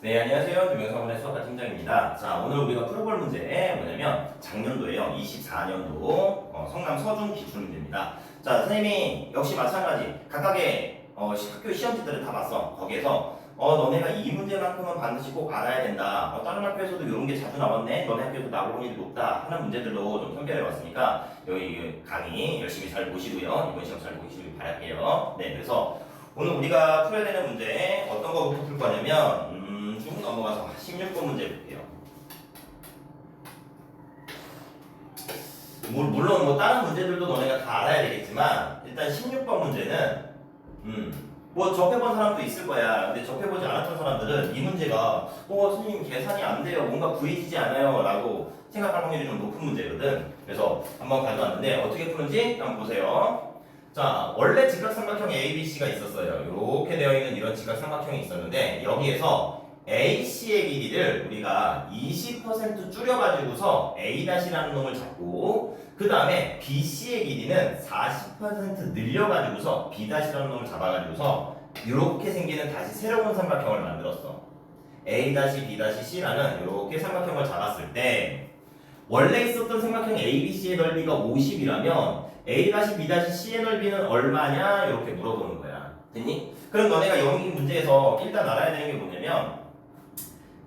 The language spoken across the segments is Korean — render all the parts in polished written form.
네, 안녕하세요. 유명사원의 수학과 팀장입니다. 자, 오늘 우리가 풀어볼 문제 뭐냐면 작년도에요. 24년도 성남 서중 기출문제입니다. 자, 선생님이 역시 마찬가지 각각의 학교 시험지들을 다 봤어. 거기에서 너네가 이 문제만큼은 반드시 꼭 알아야 된다. 다른 학교에서도 이런 게 자주 나왔네. 너네 학교도 나올 확률이 높다 하는 문제들로 좀 선별해 왔으니까 여기 강의 열심히 잘 보시고요. 이번 시험 잘 보시길 바랄게요. 네, 그래서 오늘 우리가 풀어야 되는 문제 어떤 거부터 풀 거냐면 쭉 넘어가서 16번 문제 볼게요. 물론 뭐 다른 문제들도 너네가 다 알아야 되겠지만 일단 16번 문제는 뭐 접해본 사람도 있을 거야. 근데 접해보지 않았던 사람들은 이 문제가 선생님 계산이 안 돼요. 뭔가 구해지지 않아요. 라고 생각할 확률이 좀 높은 문제거든. 그래서 한번 가져왔는데 어떻게 푸는지 한번 보세요. 자, 원래 직각삼각형 ABC가 있었어요. 이렇게 되어 있는 이런 직각삼각형이 있었는데 여기에서 AC의 길이를 우리가 20% 줄여가지고서 A-라는 놈을 잡고 그 다음에 BC의 길이는 40% 늘려가지고서 B-라는 놈을 잡아가지고서 이렇게 생기는 다시 새로운 삼각형을 만들었어. A-B-C라는 이렇게 삼각형을 잡았을 때 원래 있었던 삼각형 ABC의 넓이가 50이라면 A-B-C의 넓이는 얼마냐? 이렇게 물어보는 거야. 됐니? 그럼 너네가 여기 문제에서 일단 알아야 되는 게 뭐냐면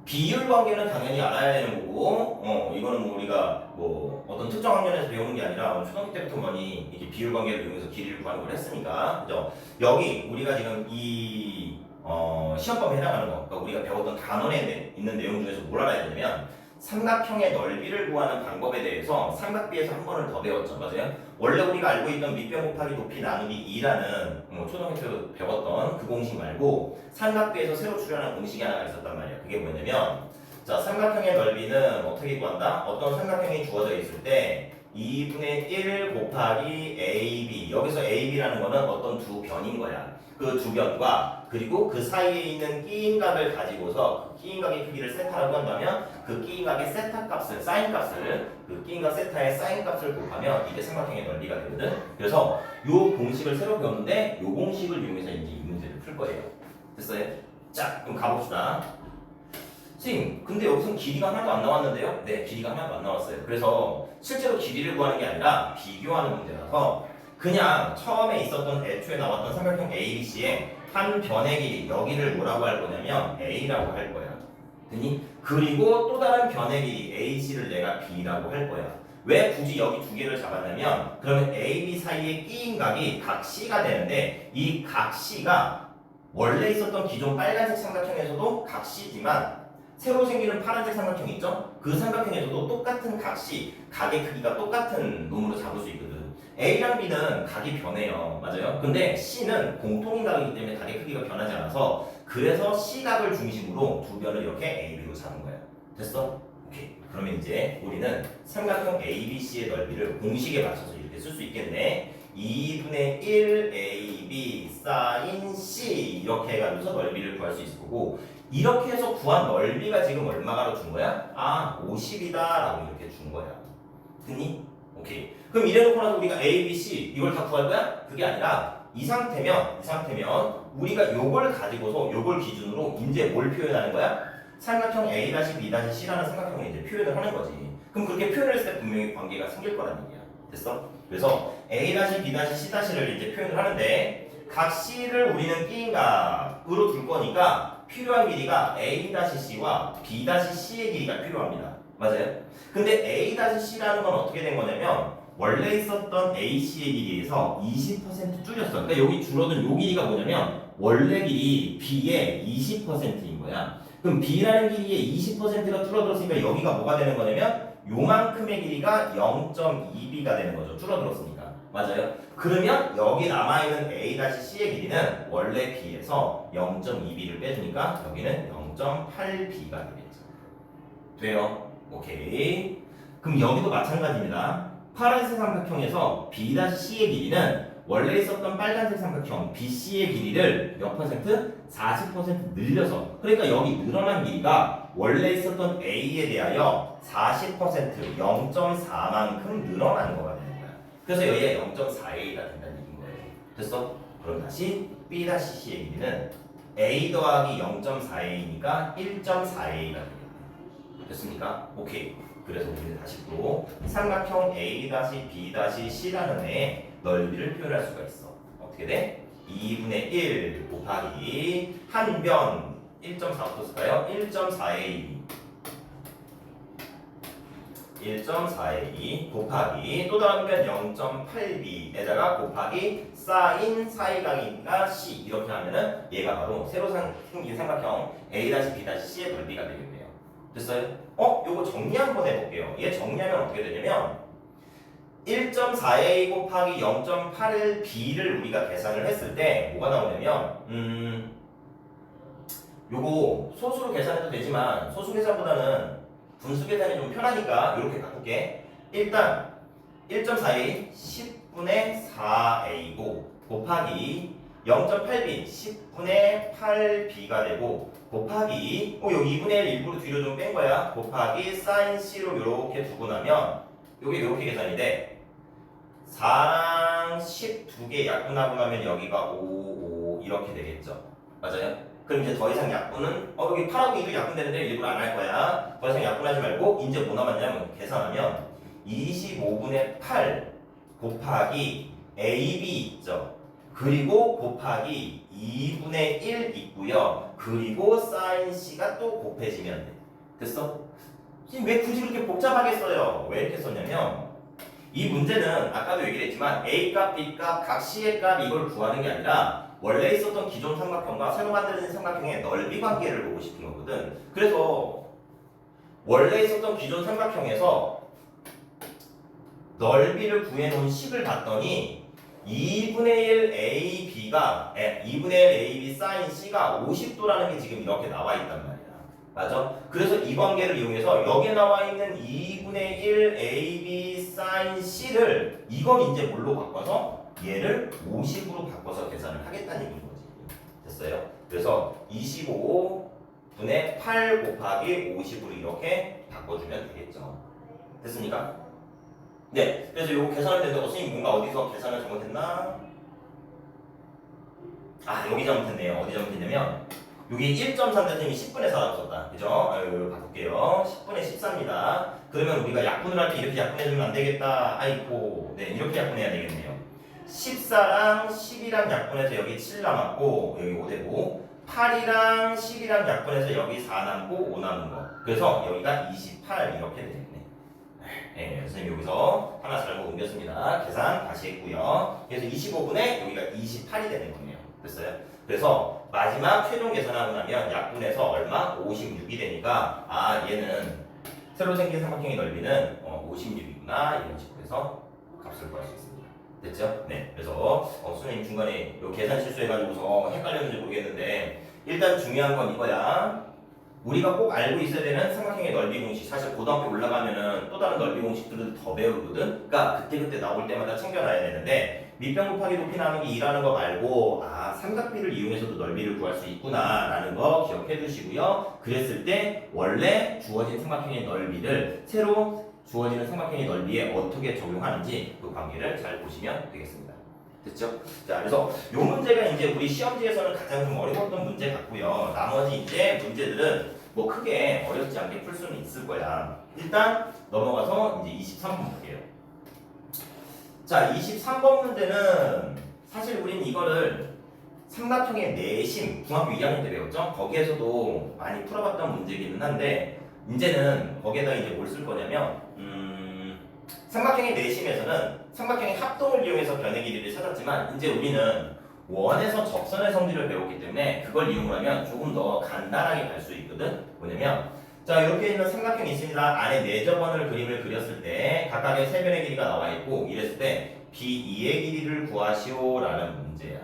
비율 관계는 당연히 알아야 되는 거고, 이거는 뭐 우리가 뭐 어떤 특정 학년에서 배우는 게 아니라 초등학교 때부터 많이 이렇게 비율 관계를 이용해서 길이를 구하는 걸 했으니까, 그죠? 여기 우리가 지금 이 시험법에 해당하는 거, 그러니까 우리가 배웠던 단원에 있는 내용 중에서 뭘 알아야 되냐면 삼각형의 넓이를 구하는 방법에 대해서 삼각비에서 한 번을 더 배웠죠, 맞아요? 원래 우리가 알고 있던 밑변 곱하기 높이 나누기 2라는 초등학교 때 배웠던 그 공식 말고 삼각비에서 새로 출연한 공식이 하나가 있었단 말이야. 그게 뭐냐면 자, 삼각형의 넓이는 어떻게 구한다? 어떤 삼각형이 주어져 있을 때 2분의 1 곱하기 AB, 여기서 AB라는 거는 어떤 두 변인 거야. 그 두 변과 그리고 그 사이에 있는 끼인각을 가지고서 끼인각의 크기를 세타라고 한다면 그 끼인각의 세타 값을, 사인 값을, 그 끼인각 세타의 사인 값을 곱하면 이게 삼각형의 넓이가 되거든. 그래서 요 공식을 새로 배웠는데 요 공식을 이용해서 이제 이 문제를 풀 거예요. 됐어요? 자, 그럼 가봅시다. 선생님, 근데 여기서는 길이가 하나도 안 나왔는데요? 네, 길이가 하나도 안 나왔어요. 그래서 실제로 길이를 구하는 게 아니라 비교하는 문제라서 그냥 처음에 있었던 애초에 나왔던 삼각형 ABC의 한 변의 길이, 여기를 뭐라고 할 거냐면 A라고 할 거야. 됐니? 그리고 또 다른 변의 길이 AC를 내가 B라고 할 거야. 왜 굳이 여기 두 개를 잡았냐면 그러면 A, B 사이의 끼인 각이 각 C가 되는데 이 각 C가 원래 있었던 기존 빨간색 삼각형에서도 각 C지만 새로 생기는 파란색 삼각형 있죠? 그 삼각형에서도 똑같은 각 C, 각의 크기가 똑같은 놈으로 잡을 수 있거든. A랑 B는 각이 변해요. 맞아요? 근데 C는 공통인 각이기 때문에 각의 크기가 변하지 않아서 그래서 C각을 중심으로 두 변을 이렇게 A, B로 잡은 거야. 됐어? 오케이. 그러면 이제 우리는 삼각형 ABC의 넓이를 공식에 맞춰서 이렇게 쓸 수 있겠네. 2분의 1 AB 사인 C 이렇게 해가지고서 넓이를 구할 수 있을 거고 이렇게 해서 구한 넓이가 지금 얼마가로 준 거야? 아, 50이다 라고 이렇게 준 거야. 됐니? 오케이. 그럼 이래놓고 나서 우리가 A, B, C 이걸 다 구할 거야? 그게 아니라 이 상태면 우리가 요걸 가지고서 요걸 기준으로 이제 뭘 표현하는 거야? 삼각형 A-B-C라는 삼각형을 이제 표현을 하는 거지. 그럼 그렇게 표현을 했을 때 분명히 관계가 생길 거라는 얘기야. 됐어? 그래서 A-B-C''를 이제 표현을 하는데 각 C를 우리는 끼인각으로 둘 거니까 필요한 길이가 A-C와 B-C의 길이가 필요합니다. 맞아요? 근데 A-C라는 건 어떻게 된 거냐면 원래 있었던 AC의 길이에서 20% 줄였어. 그러니까 여기 줄어든 요 길이가 뭐냐면 원래 길이 B의 20%인 거야. 그럼 B라는 길이의 20%가 줄어들었으니까 여기가 뭐가 되는 거냐면 요만큼의 길이가 0.2B가 되는 거죠. 줄어들었으니까. 맞아요? 그러면 여기 남아있는 A-C의 길이는 원래 B에서 0.2B를 빼주니까 여기는 0.8B가 되겠죠. 돼요? 오케이. 그럼 여기도 마찬가지입니다. 파란색 삼각형에서 B-C의 길이는 원래 있었던 빨간색 삼각형 BC의 길이를 몇 퍼센트? 40% 늘려서 그러니까 여기 늘어난 길이가 원래 있었던 A에 대하여 40% 0.4만큼 늘어나는 거가 되는 거야. 그래서 여기가 0.4A가 된다는 얘기인 거예요. 됐어? 그럼 다시 B-C의 길이는 A 더하기 0.4A니까 1.4A가 되겠네. 됐습니까? 오케이. 그래서 우리는 다시 또 삼각형 A-B-C라는 애의 넓이를 표현할 수가 있어. 어떻게 돼? 2분의 1 곱하기 한 변 1.4부터 쓸까요? 1.4A 곱하기 또 다른 변 0.8B에다가 곱하기 사인 사이각이니까 C 이렇게 하면은 얘가 바로 새로 생긴 삼각형 A-B-C의 넓이가 되겠네요. 됐어요? 요거 정리 한번 해볼게요. 얘 정리하면 어떻게 되냐면 1.4A 곱하기 0.81B를 우리가 계산을 했을 때 뭐가 나오냐면 요거 소수로 계산해도 되지만 소수 계산보다는 분수 계산이 좀 편하니까 이렇게 바꿀게. 일단 1.4A 10분의 4A고 곱하기 0.8B 10분의 8B가 되고 곱하기 여기 2분의 1 일부러 뒤로 좀 뺀 거야. 곱하기 사인 C로 이렇게 두고 나면 요게 이렇게 계산이 돼. 4랑 10 두 개 약분하고 나면 여기가 5, 5 이렇게 되겠죠. 맞아요? 그럼 이제 더 이상 약분은 여기 8하고 2도 약분되는데 일부러 안 할 거야. 더 이상 약분하지 말고 이제 뭐 남았냐면 계산하면 25분의 8 곱하기 AB 있죠. 그리고 곱하기 2분의 1 있고요. 그리고 사인 C가 또 곱해지면 돼. 됐어? 지금 왜 굳이 그렇게 복잡하게 써요? 왜 이렇게 썼냐면 이 문제는 아까도 얘기를 했지만 A값, B값, 각 C의 값 이걸 구하는 게 아니라 원래 있었던 기존 삼각형과 새로 만들어진 삼각형의 넓이 관계를 보고 싶은 거거든. 그래서 원래 있었던 기존 삼각형에서 넓이를 구해놓은 식을 봤더니 2분의 1 AB가 2분의 1 AB 사인 C가 50도라는 게 지금 이렇게 나와 있단 말이야. 맞아? 그래서 이 관계를 이용해서 여기에 나와 있는 2분의 1 AB 사인 C를 이걸 이제 뭘로 바꿔서 얘를 50으로 바꿔서 계산을 하겠다는 얘기인 거지. 됐어요? 그래서 25분의 8 곱하기 50으로 이렇게 바꿔주면 되겠죠. 됐습니까? 네. 그래서 이거 계산을 된다고 선생님 뭔가 어디서 계산을 잘못했나? 여기 잘못했네요. 어디 잘못했냐면 여기 1.3 선생님이 10분의 4라고 썼다. 그죠? 이거 바꿀게요. 10분의 14입니다. 그러면 우리가 약분을 할 때 이렇게 약분해주면 안 되겠다. 아이고. 네, 이렇게 약분해야 되겠네요. 14랑 10이랑 약분해서 여기 7 남았고 여기 5 되고 8이랑 10이랑 약분해서 여기 4 남고 5 남은 거. 그래서 여기가 28 이렇게 되겠네. 네, 선생님 여기서 하나 잘못 옮겼습니다. 계산 다시 했고요. 그래서 25분에 여기가 28이 되는 거네요. 됐어요? 그래서 마지막 최종 계산하고 나면 약분해서 얼마? 56이 되니까 얘는 새로 생긴 삼각형의 넓이는 56이구나 이런 식으로 해서 값을 구할 수 있습니다. 됐죠? 네. 그래서 선생님 중간에 요 계산 실수해가지고서 헷갈렸는지 모르겠는데 일단 중요한 건 이거야. 우리가 꼭 알고 있어야 되는 삼각형의 넓이 공식. 사실 고등학교 올라가면은 또 다른 넓이 공식들을 더 배우거든. 그러니까 그때 나올 때마다 챙겨놔야 되는데 밑변 곱하기 높이 나누는 게 2라는 거 말고 삼각비를 이용해서도 넓이를 구할 수 있구나 라는 거 기억해 두시고요. 그랬을 때 원래 주어진 삼각형의 넓이를 새로 주어지는 삼각형의 넓이에 어떻게 적용하는지 그 관계를 잘 보시면 되겠습니다. 됐죠? 자, 그래서 이 문제가 이제 우리 시험지에서는 가장 좀 어려웠던 문제 같고요. 나머지 이제 문제들은 뭐 크게 어렵지 않게 풀 수는 있을 거야. 일단 넘어가서 이제 23번 볼게요. 자, 23번 문제는 사실 우린 이거를 삼각형의 내심 중학교 2학년 때 배웠죠? 거기에서도 많이 풀어봤던 문제이기는 한데 이제는 거기에다 이제 뭘 쓸 거냐면 삼각형의 내심에서는 삼각형의 합동을 이용해서 변의 길이를 찾았지만 이제 우리는 원에서 접선의 성질을 배웠기 때문에 그걸 이용하면 조금 더 간단하게 갈 수 있거든. 뭐냐면 자 이렇게 있는 삼각형이 있습니다. 안에 4점원을 그림을 그렸을 때 각각의 세 변의 길이가 나와 있고 이랬을 때 B2의 길이를 구하시오라는 문제야.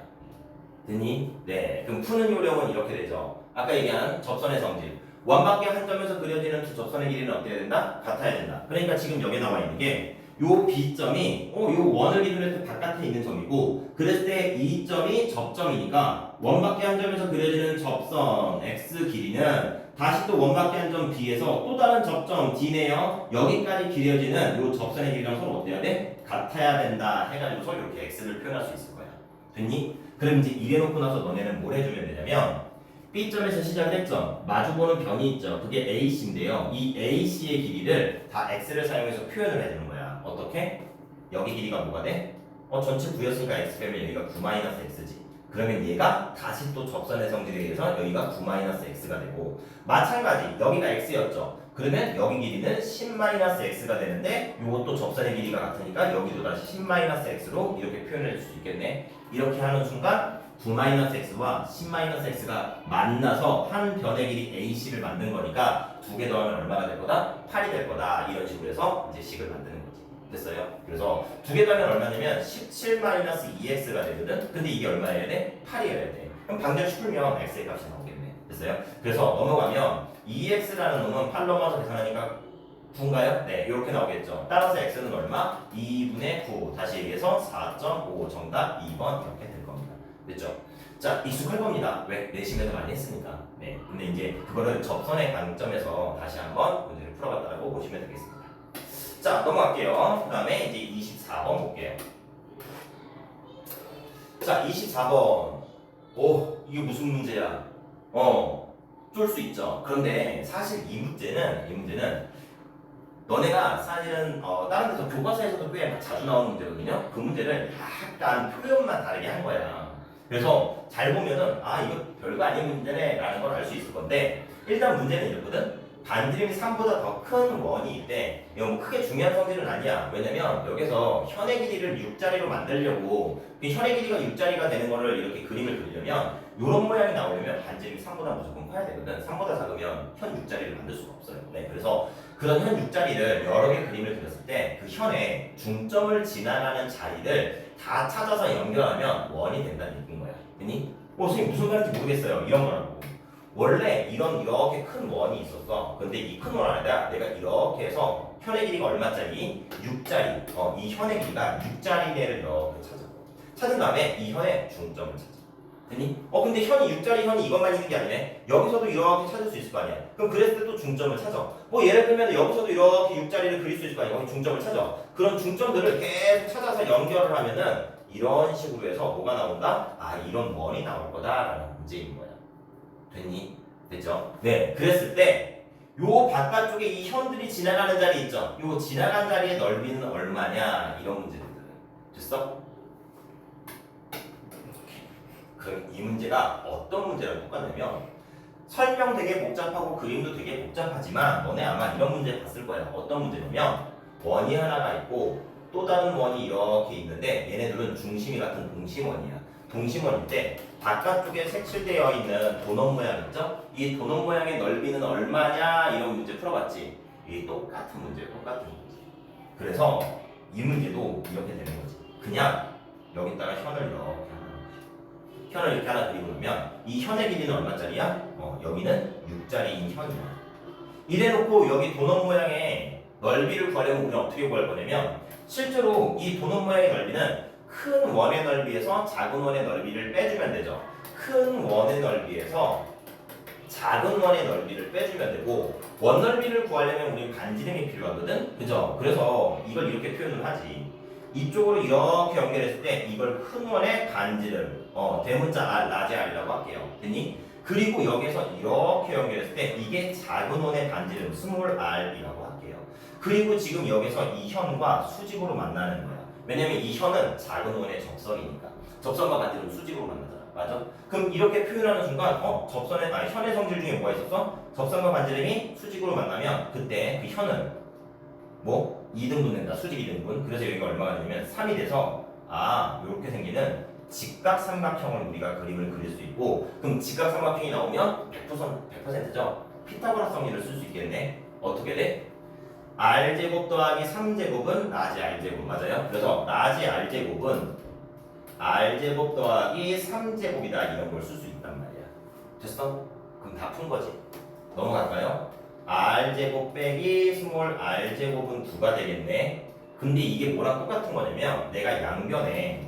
됐니? 네. 그럼 푸는 요령은 이렇게 되죠. 아까 얘기한 접선의 성질. 원밖에 한 점에서 그려지는 두 접선의 길이는 어떻게 해야 된다? 같아야 된다. 그러니까 지금 여기 나와 있는 게 요 B점이 요 원을 기준으로 해서 바깥에 있는 점이고 그랬을 때 이 점이 접점이니까 원밖에 한 점에서 그려지는 접선 X 길이는 다시 또 원밖에 한 점 B에서 또 다른 접점 D네요. 여기까지 그려지는 요 접선의 길이랑 서로 어때야 돼? 같아야 된다 해가지고서 이렇게 X를 표현할 수 있을 거야. 됐니? 그럼 이제 이래놓고 나서 너네는 뭘 해주면 되냐면 B점에서 시작을 했죠. 마주보는 변이 있죠. 그게 AC인데요. 이 AC의 길이를 다 X를 사용해서 표현을 해주는 거야. 어떻게? 여기 길이가 뭐가 돼? 전체 9였으니까 X 빼면 여기가 9-X지. 그러면 얘가 다시 또 접선의 성질에 의해서 여기가 9-X가 되고 마찬가지 여기가 X였죠. 그러면 여기 길이는 10-X가 되는데 이것도 접선의 길이가 같으니까 여기도 다시 10-X로 이렇게 표현할 수 있겠네. 이렇게 하는 순간 9-X와 10-X가 만나서 한 변의 길이 AC를 만든 거니까 두 개 더하면 얼마가 될 거다? 8이 될 거다. 이런 식으로 해서 이제 식을 만드는 거지. 됐어요? 그래서 두 개 더하면 얼마냐면 17-2x가 되거든? 근데 이게 얼마여야 돼? 8이어야 돼. 그럼 방정식 풀면 x의 값이 나오겠네. 됐어요? 그래서 넘어가면 2x라는 놈은 8 넘어서 계산하니까 9인가요? 네, 이렇게 나오겠죠. 따라서 x는 얼마? 2분의 9. 다시 얘기해서 4.5 정답 2번 이렇게 될 겁니다. 됐죠? 자, 익숙할 겁니다. 왜? 내심에서 많이 했으니까. 네, 근데 이제 그거를 접선의 관점에서 다시 한번 문제를 풀어봤다고 보시면 되겠습니다. 자, 넘어갈게요. 그 다음에 이제 24번 볼게요. 자, 24번. 오, 이게 무슨 문제야? 쫄 수 있죠. 그런데 사실 이 문제는 너네가 사실은 다른 데서 교과서에서도 꽤 자주 나오는 문제거든요. 그 문제를 약간 표현만 다르게 한 거야. 그래서 잘 보면은 이거 별거 아닌 문제네 라는 걸 알 수 있을 건데 일단 문제는 이렇거든. 반지름이 3보다 더 큰 원이 있대. 이거 뭐 크게 중요한 성질은 아니야. 왜냐면 여기서 현의 길이를 6자리로 만들려고 현의 길이가 6자리가 되는 거를 이렇게 그림을 그리려면 이런 모양이 나오려면 반지름이 3보다 무조건 커야 되거든. 3보다 작으면 현 6자리를 만들 수가 없어요. 네, 그래서 그런 현 6자리를 여러 개 그림을 그렸을 때 그 현에 중점을 지나가는 자리를 다 찾아서 연결하면 원이 된다는 얘기인 거야. 됐니? 선생님 무슨 말인지 모르겠어요. 이런 거라고. 원래 이렇게 큰 원이 있었어. 근데 이 큰 원 안에다 내가 이렇게 해서 현의 길이가 얼마짜리? 6자리. 이 현의 길이가 6자리를 이렇게 찾은 다음에 이 현의 중점을 찾아. 됐니? 근데 현이 6자리 현이 이것만 있는 게 아니네. 여기서도 이렇게 찾을 수 있을 거 아니야. 그럼 그랬을 때 또 중점을 찾아. 예를 들면 여기서도 이렇게 6자리를 그릴 수 있을 거 아니야. 거기 중점을 찾아. 그런 중점들을 계속 찾아서 연결을 하면은 이런 식으로 해서 뭐가 나온다? 이런 원이 나올 거다라는 문제인 거야. 됐니? 됐죠? 네, 그랬을 때 요 바깥쪽에 이 현들이 지나가는 자리 있죠? 요 지나간 자리의 넓이는 얼마냐? 이런 문제들. 됐어? 그럼 이 문제가 어떤 문제랑 똑같냐면 설명 되게 복잡하고 그림도 되게 복잡하지만 너네 아마 이런 문제 봤을 거야. 어떤 문제냐면 원이 하나가 있고 또 다른 원이 이렇게 있는데 얘네들은 중심이 같은 동심원이야. 동심원일 때 바깥쪽에 색칠되어 있는 도넛 모양 있죠? 이 도넛 모양의 넓이는 얼마냐 이런 문제 풀어봤지? 이게 똑같은 문제예요. 똑같은 문제. 그래서 이 문제도 이렇게 되는 거지. 그냥 여기다가 현을 이렇게 하나 그리고 놓으면 이 현의 길이는 얼마짜리야? 여기는 6자리인 현이야. 이래놓고 여기 도넛 모양의 넓이를 구하려면 우리는 어떻게 구할 거냐면 실제로 이 도넛 모양의 넓이는 큰 원의 넓이에서 작은 원의 넓이를 빼주면 되죠. 큰 원의 넓이에서 작은 원의 넓이를 빼주면 되고 원 넓이를 구하려면 우리는 반지름이 필요하거든. 그죠? 그래서 이걸 이렇게 표현을 하지. 이쪽으로 이렇게 연결했을 때 이걸 큰 원의 반지름 대문자 R, 라지 R이라고 할게요. 됐니? 그리고 여기서 이렇게 연결했을 때 이게 작은 원의 반지름 스몰 r이라고 할게요. 그리고 지금 여기서 이 현과 수직으로 만나는 거야. 왜냐면 이 현은 작은 원의 접선이니까. 접선과 반지름 수직으로 만나잖아. 맞아? 그럼 이렇게 표현하는 순간 현의 성질 중에 뭐가 있었어? 접선과 반지름이 수직으로 만나면 그때 그 현은 2등분 된다. 수직 2등분. 그래서 여기가 얼마가 되냐면 3이 돼서 이렇게 생기는 직각삼각형을 우리가 그림을 그릴 수 있고 그럼 직각삼각형이 나오면 100%죠. 피타고라스 정리를 쓸 수 있겠네. 어떻게 돼? r제곱 더하기 3제곱은 라지 r제곱 맞아요? 그래서 라지 r제곱은 r제곱 더하기 3제곱이다 이런 걸 쓸 수 있단 말이야. 됐어? 그럼 다 푼 거지. 넘어갈까요? r제곱 빼기 스몰 r제곱은 9가 되겠네. 근데 이게 뭐랑 똑같은 거냐면 내가 양변에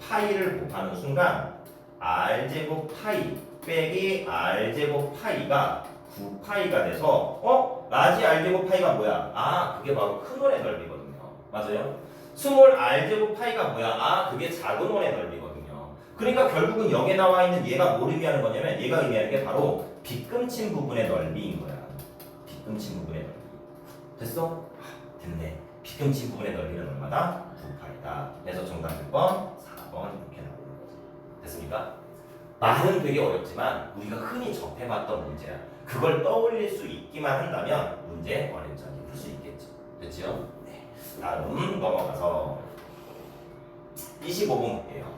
파이를 곱하는 순간 r제곱 파이 빼기 r제곱 파이가 9파이가 돼서 라지 r제곱 파이가 뭐야? 그게 바로 큰 원의 넓이거든요. 맞아요? 스몰 r제곱 파이가 뭐야? 그게 작은 원의 넓이거든요. 그러니까 결국은 여기에 나와 있는 얘가 뭘 의미하는 거냐면 얘가 의미하는 게 바로 빗금친 부분의 넓이인 거야. 빗금친 부분의 넓이. 됐어? 됐네. 빗금친 부분의 넓이는 얼마다? 9파이다. 그래서 정답 6번, 4번 이렇게 나오는 거지. 됐습니까? 말은 되게 어렵지만 우리가 흔히 접해봤던 문제야. 그걸 떠올릴 수 있기만 한다면 문제 어렵지 않게 풀 수 있겠죠. 됐죠? 네. 다음 넘어가서 25번 볼게요.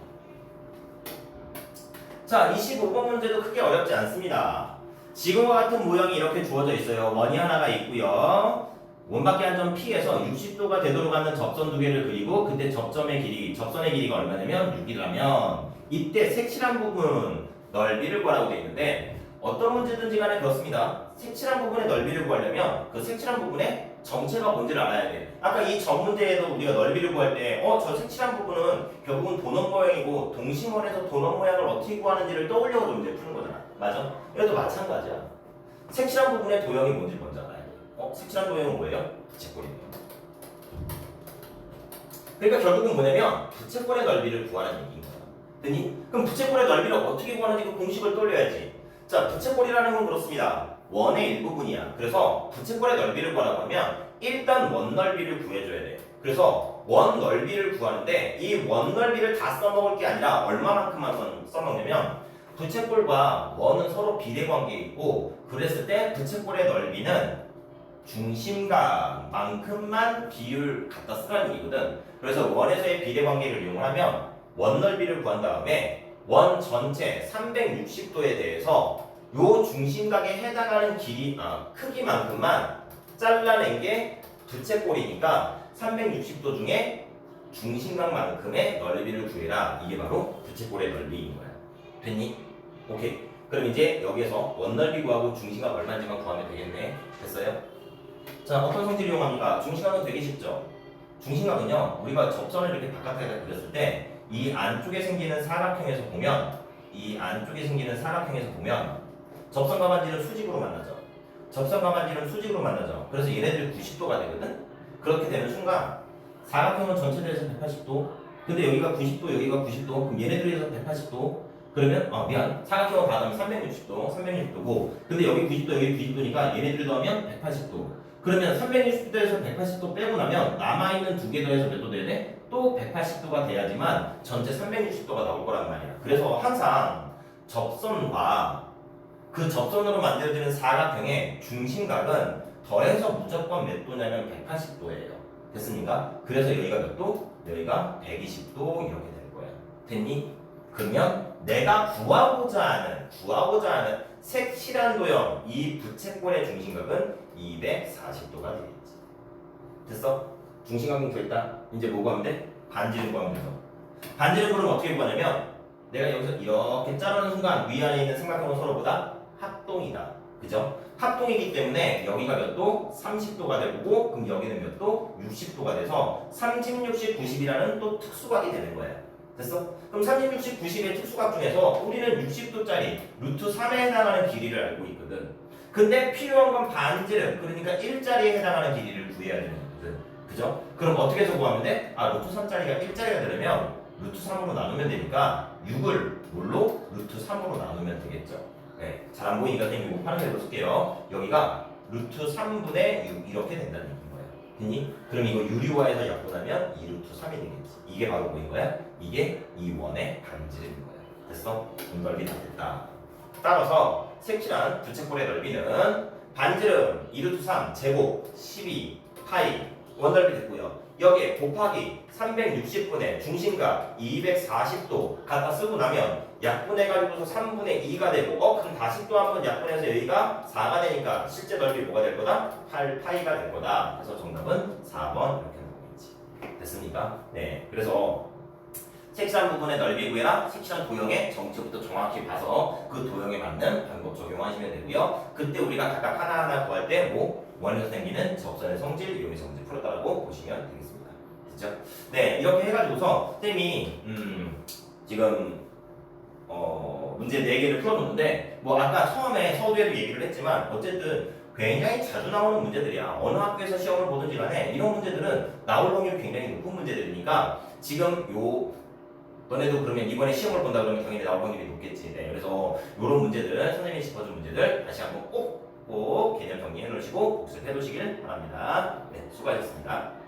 자, 25번 문제도 크게 어렵지 않습니다. 지금과 같은 모형이 이렇게 주어져 있어요. 원이 하나가 있고요. 원밖에 한 점 P에서 60도가 되도록 하는 접선 두 개를 그리고 그때 접선의 길이가 얼마냐면 6이라면 이때 색칠한 부분 넓이를 구하라고 되어 있는데 어떤 문제든지 간에 그렇습니다. 색칠한 부분의 넓이를 구하려면 그 색칠한 부분의 정체가 뭔지를 알아야 돼. 아까 이 전 문제에도 우리가 넓이를 구할 때 저 색칠한 부분은 결국은 도넛 모양이고 동심원에서 도넛 모양을 어떻게 구하는지를 떠올려서 문제 푸는 거잖아. 맞아? 이것도 마찬가지야. 색칠한 부분의 도형이 뭔지 먼저 알아야 돼. 색칠한 도형은 뭐예요? 부채꼴이네요. 그러니까 결국은 뭐냐면 부채꼴의 넓이를 구하는 얘기인 거야. 됐니? 그럼 부채꼴의 넓이를 어떻게 구하는지 그 공식을 떠올려야지. 자, 부채꼴이라는 건 그렇습니다. 원의 일부분이야. 그래서 부채꼴의 넓이를 구하라고 하면 일단 원 넓이를 구해줘야 돼. 그래서 원 넓이를 구하는데 이 원 넓이를 다 써먹을 게 아니라 얼마만큼만 써먹냐면 부채꼴과 원은 서로 비례관계에 있고 그랬을 때 부채꼴의 넓이는 중심각만큼만 비율 갖다 쓰라는 얘기거든. 그래서 원에서의 비례관계를 이용하면 원 넓이를 구한 다음에 원 전체 360도에 대해서 요 중심각에 해당하는 크기만큼만 잘라낸 게 부채꼴이니까 360도 중에 중심각만큼의 넓이를 구해라. 이게 바로 부채꼴의 넓이인 거야. 됐니? 오케이. 그럼 이제 여기에서 원 넓이 구하고 중심각 얼마인지만 구하면 되겠네. 됐어요? 자, 어떤 성질을 이용합니까? 중심각은 되게 쉽죠. 중심각은요, 우리가 접선을 이렇게 바깥에다 그렸을 때 이 안쪽에 생기는 사각형에서 보면 접선과 반지는 수직으로 만나죠. 접선과 반지는 수직으로 만나죠. 그래서 얘네들이 90도가 되거든. 그렇게 되는 순간 사각형은 전체 대해서 180도. 근데 여기가 90도, 여기가 90도. 그럼 얘네들에서 180도. 그러면 사각형을 받으면 360도고. 근데 여기 90도, 여기 90도니까 얘네들을 더하면 180도. 그러면 360도에서 180도 빼고 나면 남아있는 두 개 더해서 몇 도 돼야 돼? 또 180도가 돼야지만 전체 360도가 나올 거란 말이야. 그래서 항상 접선과 그 접선으로 만들어지는 사각형의 중심각은 더해서 무조건 몇 도냐면 180도예요. 됐습니까? 그래서 여기가 몇 도? 여기가 120도 이렇게 될 거야. 됐니? 그러면 내가 구하고자 하는 색칠한 도형 이 부채꼴의 중심각은 240도가 되겠지. 됐어? 중심각은 구했다. 이제 뭐 구하면 돼? 반지름 구하면 돼서. 반지름 그럼 어떻게 구하냐면 내가 여기서 이렇게 자르는 순간 위안에 있는 삼각형은 서로보다 합동이다. 그죠? 합동이기 때문에 여기가 몇 도? 30도가 되고 그럼 여기는 몇 도? 60도가 돼서 30, 60, 90이라는 또 특수각이 되는 거야. 됐어? 그럼 30, 60, 90의 특수각 중에서 우리는 60도짜리 루트 3에 해당하는 길이를 알고 있거든. 근데 필요한 건 반지름, 그러니까 1짜리에 해당하는 길이를 구해야 되는 거거든. 그죠? 그럼 어떻게 해서 구하면 돼? 루트 3짜리가 1짜리가 되려면 루트 3으로 나누면 되니까 6을 뭘로? 루트 3으로 나누면 되겠죠. 네, 잘 안 보이니까 그냥 이거 파란색으로 쓸게요. 여기가 루트 3분의 6 이렇게 된다는 얘기인 거예요. 됐니? 그럼 이거 유리화해서 약분하면 2루트 3이 되겠지. 이게 바로 뭐인 거야? 이게 이 원의 반지름인 거야. 됐어? 넓이 다 됐다. 따라서 색칠한 부채꼴의 넓이는 반지름 2루트 3 제곱 12 파이 원 넓이 됐고요. 여기에 곱하기 360분의 중심각 240도 갖다 쓰고 나면 약분해가지고서 3분의 2가 되고 그럼 다시 또 한 번 약분해서 여기가 4가 되니까 실제 넓이 뭐가 될 거다? 8파이가 될 거다. 그래서 정답은 4번 이렇게 나오겠지. 됐습니까? 네. 그래서 색칠한 부분의 넓이 구해라. 색칠한 도형의 정체부터 정확히 봐서 그 도형에 맞는 방법 적용하시면 되고요. 그때 우리가 각각 하나하나 구할 때 원에서 생기는 접선의 성질, 이용의 성질 풀었다고 보시면 되겠습니다. 됐죠? 네, 이렇게 해가지고서 쌤이 지금 문제 4개를 풀어놓는데 아까 처음에 서두에도 얘기를 했지만 어쨌든 굉장히 자주 나오는 문제들이야. 어느 학교에서 시험을 보든지 간에 이런 문제들은 나올 확률이 굉장히 높은 문제들이니까 지금 요 너네도 그러면 이번에 시험을 본다 그러면 당연히 나올 확률이 높겠지. 네, 그래서 이런 문제들, 선생님이 짚어준 문제들 다시 한번 꼭 개념 정리해 놓으시고 복습해 두시길 바랍니다. 네, 수고하셨습니다.